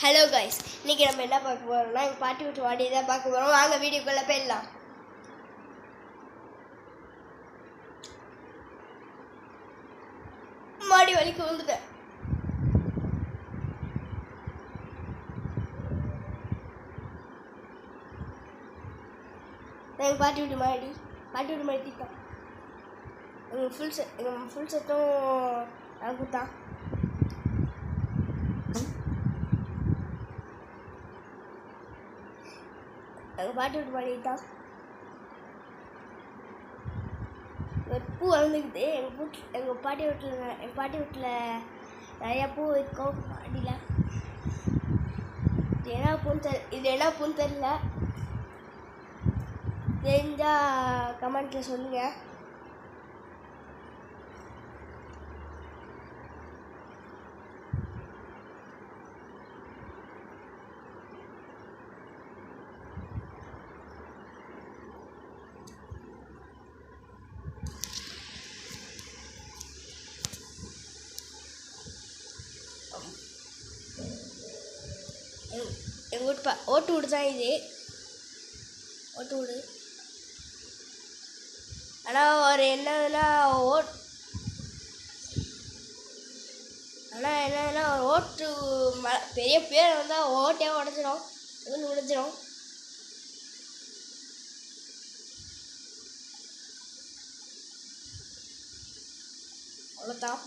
Hello guys, இன்றைக்கி நம்ம என்ன பார்க்க போகிறோம்னா எங்கள் பாட்டி விட்டு வாடி தான் பார்க்க போகிறோம். வாங்க வீடியோக்குள்ளே போயிடலாம். மாடி வலிக்கு வந்துட்டேன். எங்கள் பாட்டி விட்டு மாடி தீட்டான். எங்கள் ஃபுல் செட்டும் நான் கொடுத்தான். எங்கள் பாட்டி விட்டு மாடிட்டான். பூ வளர்ந்துக்குது. எங்கள் பாட்டி வீட்டில் நிறையா பூ இருக்கும் மாடியில். இது என்ன பூன்னு தெரியல. தெரிஞ்சால் கமெண்ட்டில் சொல்லுங்கள். எங்கள் வீட்டு ஓட்டு வீடு தான் இது. ஓட்டு வீடு. ஆனால் ஒரு என்னதுன்னா ஓட்டு பெரிய பேர் வந்தால் ஓட்டே உடச்சிடும். உடச்சிடும். அவ்வளோதான்.